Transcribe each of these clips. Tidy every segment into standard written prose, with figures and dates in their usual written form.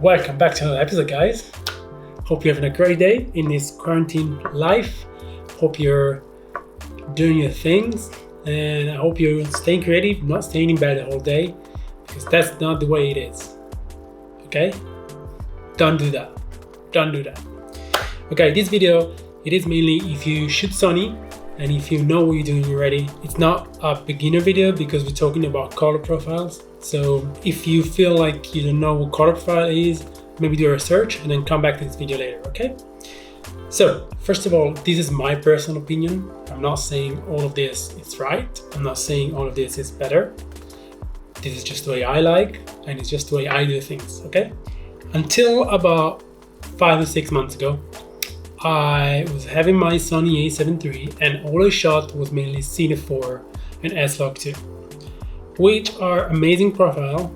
Welcome back to another episode, guys. Hope you're having a great day in this quarantine life. Hope you're doing your things, and I hope you're staying creative, not staying in bed the whole day, because that's not the way it is. Okay? Don't do that. Don't do that. Okay, this video, it is mainly if you shoot Sony and if you know what you're doing already. It's not a beginner video because we're talking about color profiles. So if you feel like you don't know what color profile is, maybe do a research and then come back to this video later, okay? So first of all, this is my personal opinion. I'm not saying all of this is right. I'm not saying all of this is better. This is just the way I like, and it's just the way I do things, okay? Until about 5 or 6 months ago, I was having my Sony a7 III and all I shot was mainly Cine4 and S-Log2, which are amazing profile,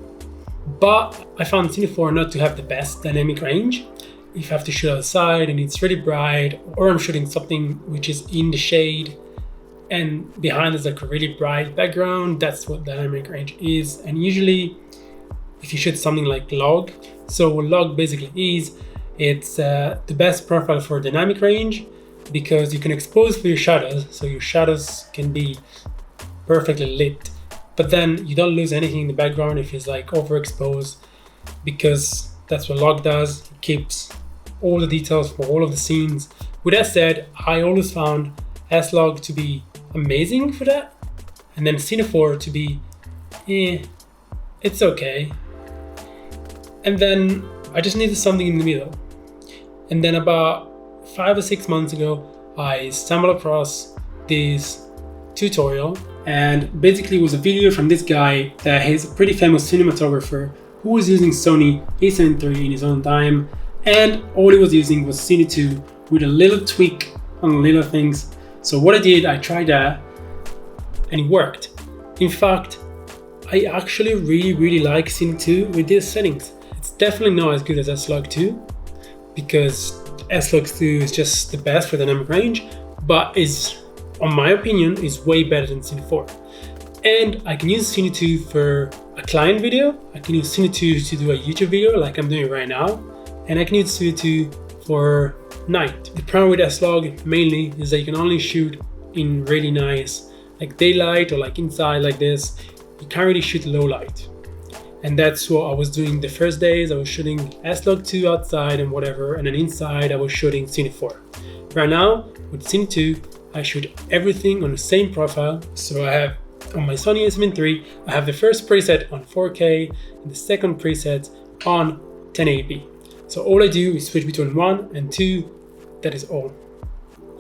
but I found Cine4 not to have the best dynamic range. If you have to shoot outside and it's really bright, or I'm shooting something which is in the shade and behind is like a really bright background, that's what dynamic range is. And usually if you shoot something like log, so what log basically is, it's the best profile for dynamic range because you can expose for your shadows, so your shadows can be perfectly lit, but then you don't lose anything in the background if it's like overexposed, because that's what log does. It keeps all the details for all of the scenes. With that said, I always found S-Log to be amazing for that, and then Cine4 to be, it's okay. And then I just needed something in the middle. And then about 5 or 6 months ago, I stumbled across this tutorial, and basically it was a video from this guy that is a pretty famous cinematographer who was using Sony a7 III in his own time, and all he was using was Cine2 with a little tweak on little things. So what I did, I tried that and it worked. In fact, I actually really like Cine2 with these settings. It's definitely not as good as S-Log2, because S-Log2 is just the best for dynamic range, but is, on my opinion, is way better than Cine4. And I can use Cine2 for a client video, I can use Cine2 to do a YouTube video like I'm doing right now, and I can use Cine2 for night. The problem with S-Log mainly is that you can only shoot in really nice, like daylight or like inside like this. You can't really shoot low light. And that's what I was doing the first days. I was shooting S-Log2 outside and whatever, and then inside I was shooting Cine4. Right now, with Cine2, I shoot everything on the same profile. So I have, on my Sony a7 III, I have the first preset on 4K and the second preset on 1080p. So all I do is switch between 1 and 2, that is all.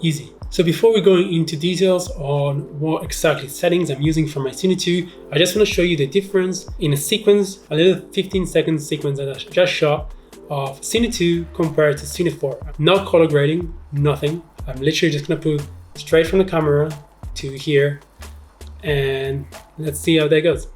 Easy. So before we go into details on what exactly settings I'm using for my Cine2, I just want to show you the difference in a sequence, a little 15-second sequence that I just shot of Cine2 compared to Cine4. Not color grading, nothing. I'm literally just going to put straight from the camera to here, and let's see how that goes.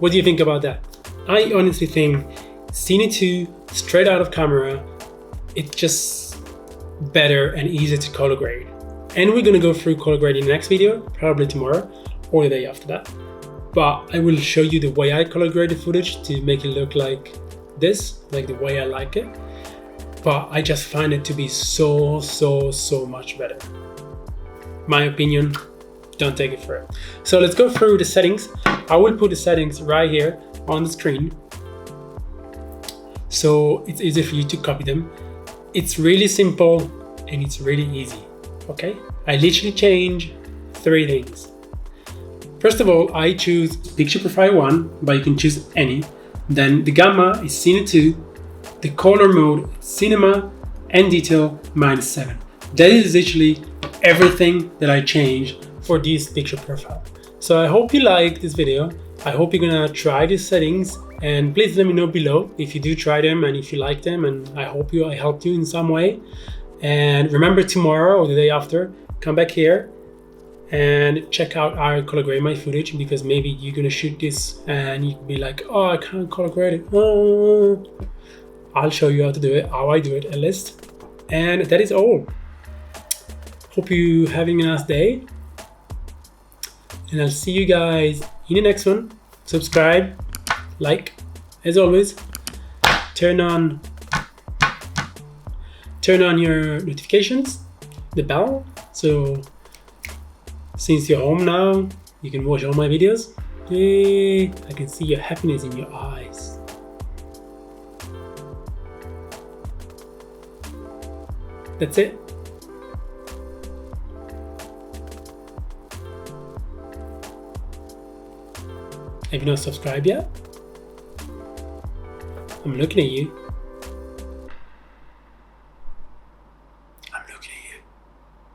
What do you think about that? I honestly think Cine2 straight out of camera, it's just better and easier to color grade. And we're gonna go through color grading in the next video, probably tomorrow or the day after that. But I will show you the way I color grade the footage to make it look like this, like the way I like it. But I just find it to be so much better. My opinion, don't take it for it. So let's go through the settings. I will put the settings right here on the screen, so it's easy for you to copy them. It's really simple and it's really easy, okay? I literally change 3 things. First of all, I choose picture profile 1, but you can choose any. Then the gamma is Cine2, the color mode is cinema, and detail -7. That is literally everything that I changed for this picture profile. So I hope you like this video. I hope you're gonna try these settings, and please let me know below if you do try them and if you like them, and I hope I helped you in some way. And remember, tomorrow or the day after, come back here and check out our color grade my footage, because maybe you're gonna shoot this and you could be like, oh, I can't color grade it. Oh. I'll show you how to do it, how I do it at least. And that is all. Hope you having a nice day, and I'll see you guys in the next one. Subscribe, like, as always, turn on your notifications, the bell, so since you're home now, you can watch all my videos. Yay! I can see your happiness in your eyes. That's it. Have you not subscribed yet? I'm looking at you.